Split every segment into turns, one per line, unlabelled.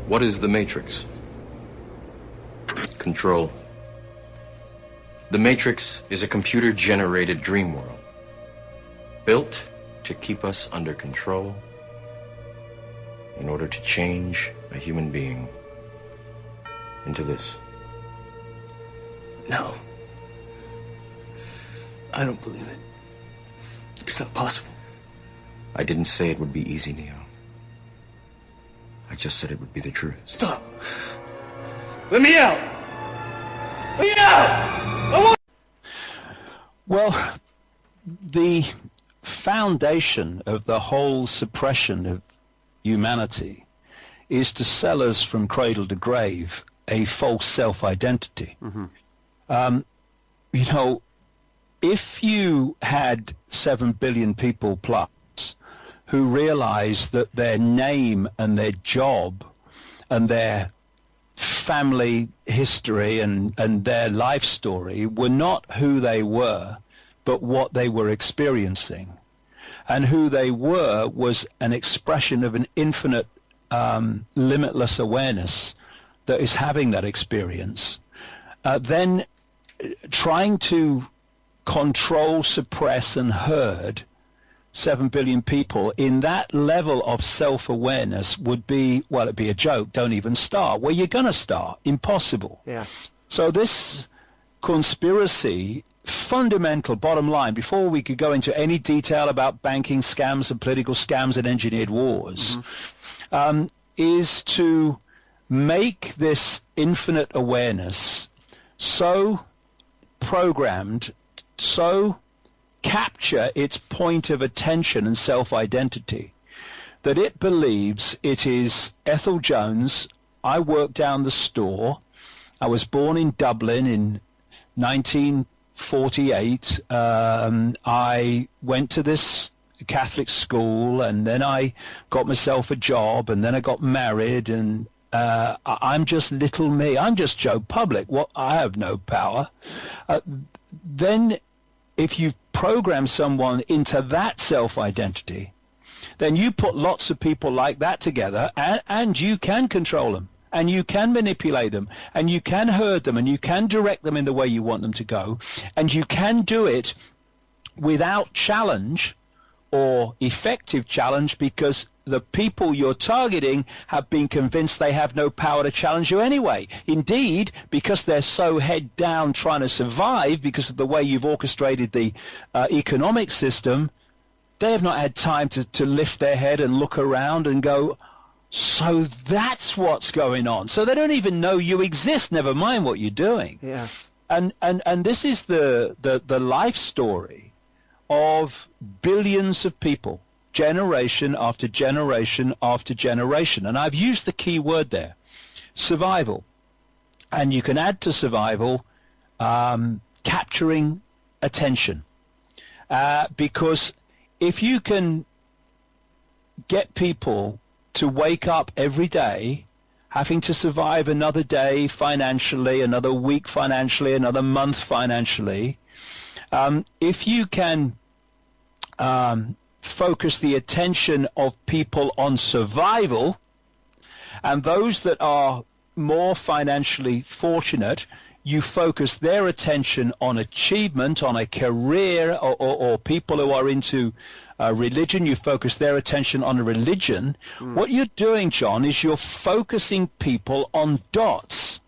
What is the Matrix? Control. The Matrix is a computer-generated dream world, built to keep us under control in order to change a human being into this.
No. I don't believe it. It's not possible.
I didn't say it would be easy, Neo. I just said it would be the truth.
Stop. Let me out. Let me out!
Well, the foundation of the whole suppression of humanity is to sell us from cradle to grave a false self-identity.
Mm-hmm.
You know, if you had 7 billion people plus who realized that their name and their job and their family history and their life story were not who they were, but what they were experiencing. And who they were was an expression of an infinite, limitless awareness that is having that experience. Then trying to control, suppress, and herd 7 billion people in that level of self-awareness would be, well, it'd be a joke. Don't even start. Where you're going to start? Impossible.
Yeah.
So this conspiracy, fundamental bottom line, before we could go into any detail about banking scams and political scams and engineered wars, is to make this infinite awareness so programmed, so capture its point of attention and self-identity that it believes it is Ethel Jones. I work down the store. I was born in Dublin in 1948. I went to this Catholic school, and then I got myself a job, and then I got married, and I'm just little me. I'm just Joe Public. What? I have no power. Then if you program someone into that self-identity, then you put lots of people like that together, and you can control them, and you can manipulate them, and you can herd them, and you can direct them in the way you want them to go, and you can do it without challenge or effective challenge, because the people you're targeting have been convinced they have no power to challenge you anyway. Indeed, because they're so head down trying to survive because of the way you've orchestrated the economic system, they have not had time to lift their head and look around and go, so that's what's going on. So they don't even know you exist, never mind what you're doing.
Yeah.
And this is the life story of billions of people, generation after generation after generation. And I've used the key word there, survival. And you can add to survival capturing attention. Because if you can get people to wake up every day having to survive another day financially, another week financially, another month financially, if you can focus the attention of people on survival, and those that are more financially fortunate, you focus their attention on achievement, on a career, or people who are into religion, you focus their attention on a religion. What you're doing, John, is you're focusing people on dots.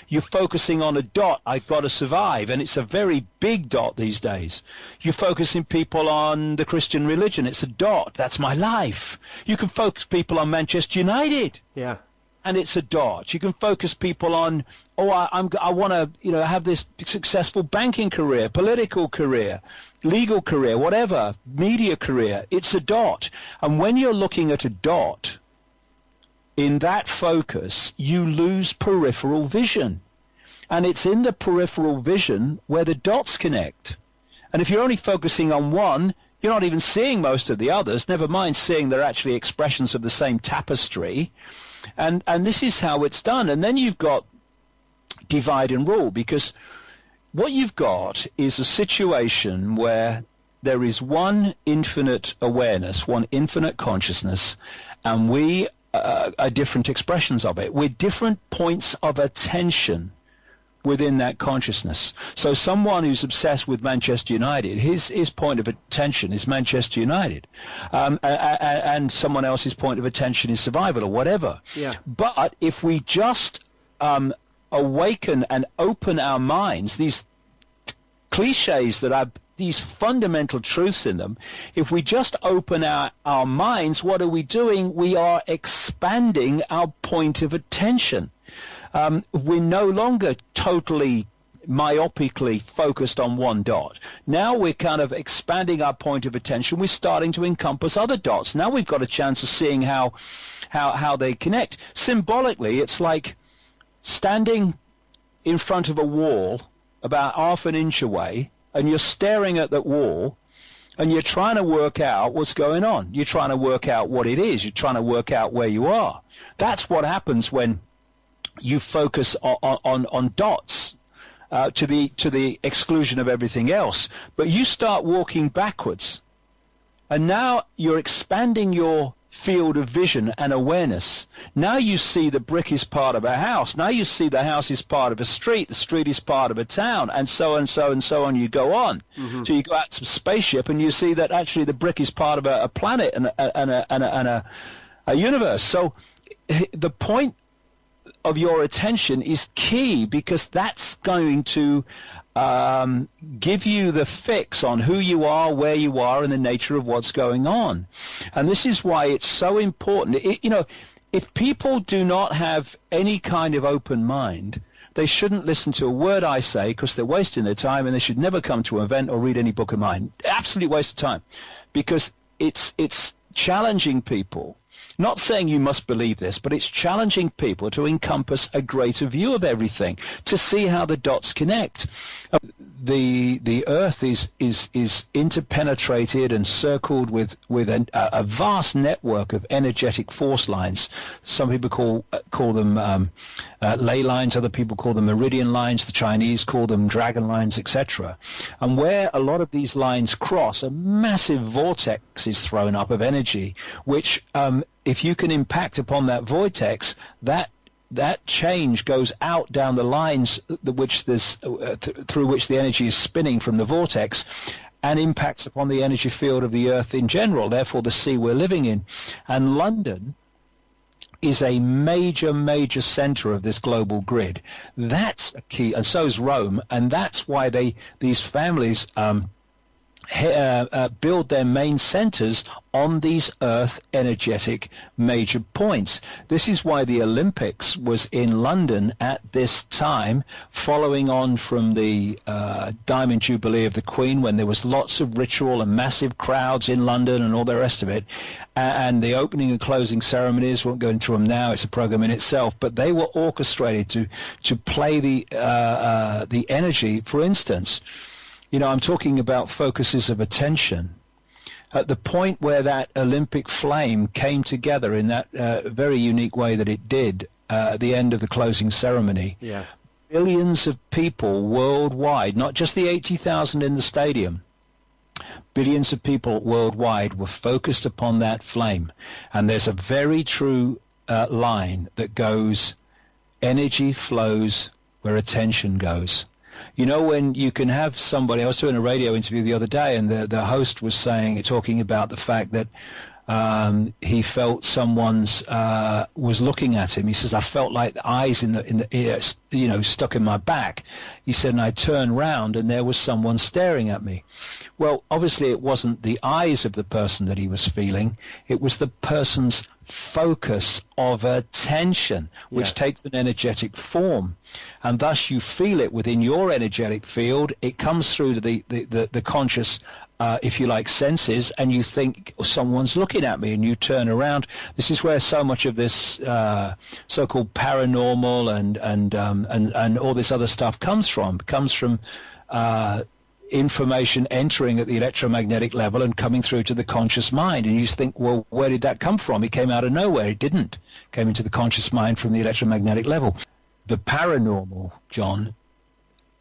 You're focusing on a dot, I've got to survive, and it's a very big dot these days. You're focusing people on the Christian religion, it's a dot, that's my life. You can focus people on Manchester United.
Yeah.
And it's a dot. You can focus people on, I want to, have this successful banking career, political career, legal career, whatever, media career. It's a dot. And when you're looking at a dot, in that focus, you lose peripheral vision. And it's in the peripheral vision where the dots connect. And if you're only focusing on one, you're not even seeing most of the others, never mind seeing they're actually expressions of the same tapestry. And this is how it's done. And then you've got divide and rule, because what you've got is a situation where there is one infinite awareness, one infinite consciousness, and we are different expressions of it. We're different points of attention within that consciousness. So someone who's obsessed with Manchester United, his point of attention is Manchester United, and someone else's point of attention is survival or whatever.
Yeah.
But if we just awaken and open our minds, these cliches that have these fundamental truths in them, if we just open our minds, what are we doing? We are expanding our point of attention. We're no longer totally myopically focused on one dot. Now we're kind of expanding our point of attention. We're starting to encompass other dots. Now we've got a chance of seeing how they connect. Symbolically, it's like standing in front of a wall about half an inch away, and you're staring at that wall, and you're trying to work out what's going on. You're trying to work out what it is. You're trying to work out where you are. That's what happens when you focus on dots to the exclusion of everything else. But you start walking backwards, and now you're expanding your field of vision and awareness. Now you see the brick is part of a house. Now you see the house is part of a street. The street is part of a town, and so and so and so on. You go on. Mm-hmm. So you go out to a spaceship, and you see that actually the brick is part of a planet and a universe. So the point of your attention is key, because that's going to give you the fix on who you are, where you are, and the nature of what's going on. And this is why it's so important. If people do not have any kind of open mind, they shouldn't listen to a word I say, because they're wasting their time, and they should never come to an event or read any book of mine. Absolute waste of time, because it's challenging people. Not saying you must believe this, but it's challenging people to encompass a greater view of everything, to see how the dots connect. The Earth is interpenetrated and circled with a vast network of energetic force lines. Some people call them ley lines, other people call them meridian lines, the Chinese call them dragon lines, etc. And where a lot of these lines cross, a massive vortex is thrown up of energy, which if you can impact upon that vortex, that change goes out down the lines through which the energy is spinning from the vortex, and impacts upon the energy field of the Earth in general, therefore the sea we're living in. And London is a major center of this global grid. That's a key, and so is Rome, and that's why these families build their main centers on these Earth energetic major points. This is why the Olympics was in London at this time, following on from the Diamond Jubilee of the Queen, when there was lots of ritual and massive crowds in London and all the rest of it. And the opening and closing ceremonies, won't go into them now, it's a program in itself, but they were orchestrated to play the energy. For instance, I'm talking about focuses of attention. At the point where that Olympic flame came together in that very unique way that it did at the end of the closing ceremony,
yeah,
billions of people worldwide, not just the 80,000 in the stadium, billions of people worldwide were focused upon that flame. And there's a very true line that goes, energy flows where attention goes. When you can have somebody, I was doing a radio interview the other day, and the host was talking about the fact that he felt someone's was looking at him. He says, I felt like the eyes in the ears, stuck in my back. He said, and I turned round and there was someone staring at me. Well, obviously it wasn't the eyes of the person that he was feeling. It was the person's focus of attention, which takes an energetic form, and thus you feel it within your energetic field. It comes through to the conscious, if you like, senses, and you think someone's looking at me, and you turn around. This is where so much of this so-called paranormal and all this other stuff comes from. It comes from information entering at the electromagnetic level and coming through to the conscious mind, and you think, well, where did that come from? It came out of nowhere. It didn't. It came into the conscious mind from the electromagnetic level. The paranormal, John,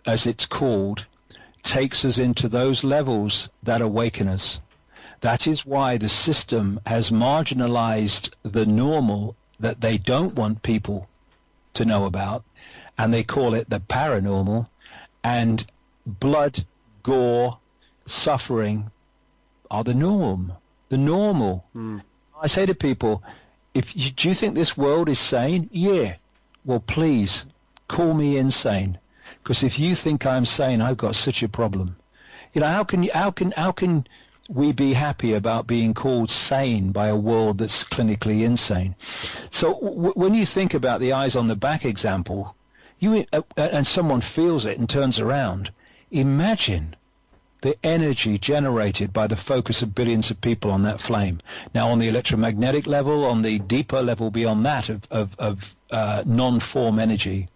as it's called, takes us into those levels that awaken us. That is why the system has marginalized the normal that they don't want people to know about, and they call it the paranormal, and blood, gore, suffering are the norm, the normal. I say to people, do you think this world is sane? Yeah. Well, please call me insane, because if you think I'm sane, I've got such a problem. You know, how can we be happy about being called sane by a world that's clinically insane? So when you think about the eyes on the back example, and someone feels it and turns around, imagine the energy generated by the focus of billions of people on that flame. Now, on the electromagnetic level, on the deeper level beyond that of non-form energy,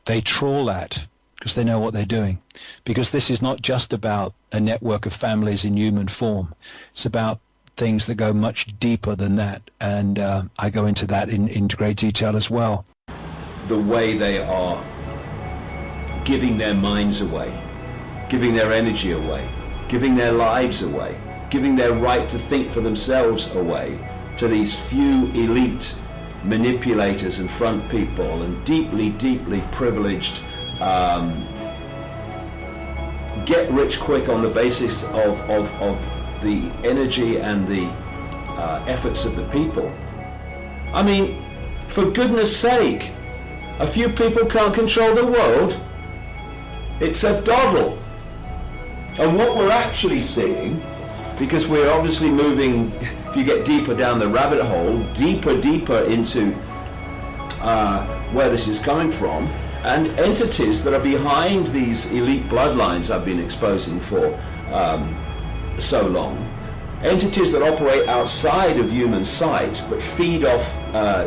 they trawl that because they know what they're doing. Because this is not just about a network of families in human form. It's about things that go much deeper than that. And I go into that in great detail as well.
The way they are giving their minds away, giving their energy away, giving their lives away, giving their right to think for themselves away to these few elite manipulators and front people and deeply, deeply privileged get rich quick on the basis of the energy and the efforts of the people. I mean, for goodness sake, a few people can't control the world. It's a doddle. And what we're actually seeing, because we're obviously moving, if you get deeper down the rabbit hole, deeper into where this is coming from, and entities that are behind these elite bloodlines I've been exposing for so long, entities that operate outside of human sight but feed off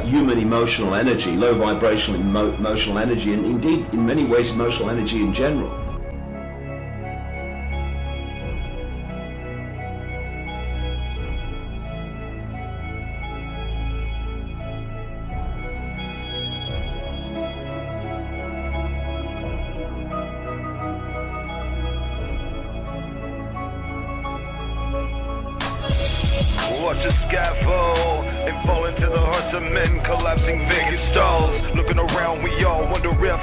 human emotional energy, low vibrational emotional energy, and indeed in many ways emotional energy in general.
Watch a scaffold and fall into the hearts of men, collapsing vacant stalls. Looking around, we all wonder if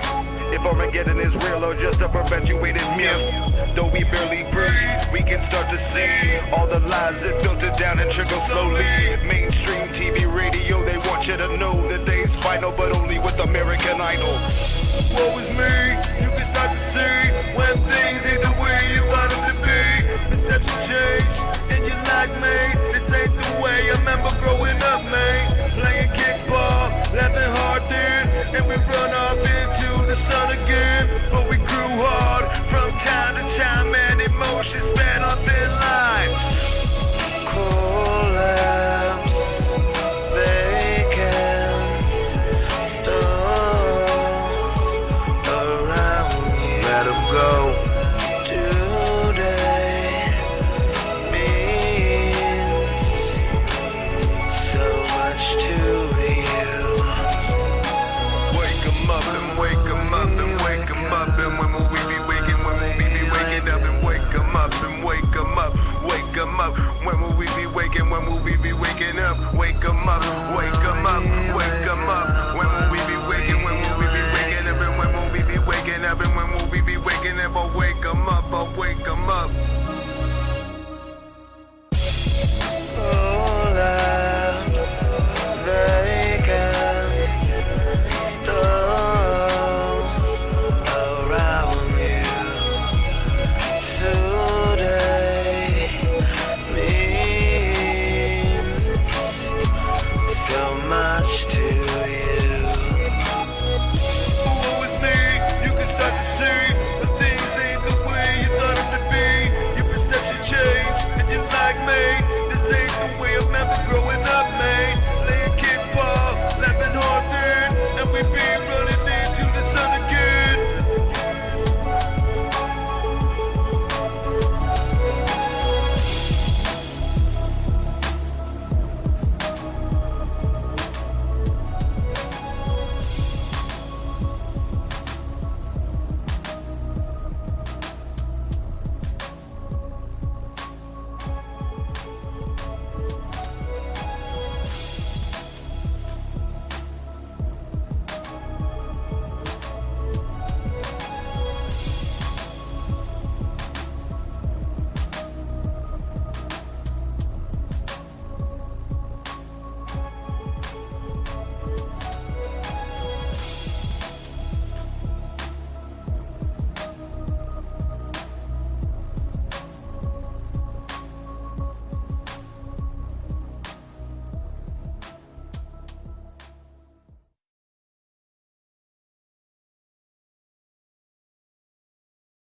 Armageddon is real or just a perpetuated myth. Though we barely breathe, we can start to see all the lies that filter down and trickle slowly. Mainstream TV, radio, they want you to know the day's final, but only with American Idol. Woe is me, you can start to see when things ain't the way you thought them to be. Perception changed, and you like me. This ain't the way I remember growing up, man. Playing kickball, laughing hard then, and we run off into the sun again. But we grew hard from time to time, and emotions span on thin lines. Collapse, vacant stalls around you. Let 'em go. When will we be waking? When will we be waking up? Wake 'em up, wake 'em up, wake 'em up. When will we be waking? When will we be waking up? And when will we be waking up? And when will we be waking up? I'll wake 'em up, I'll wake 'em up. Much to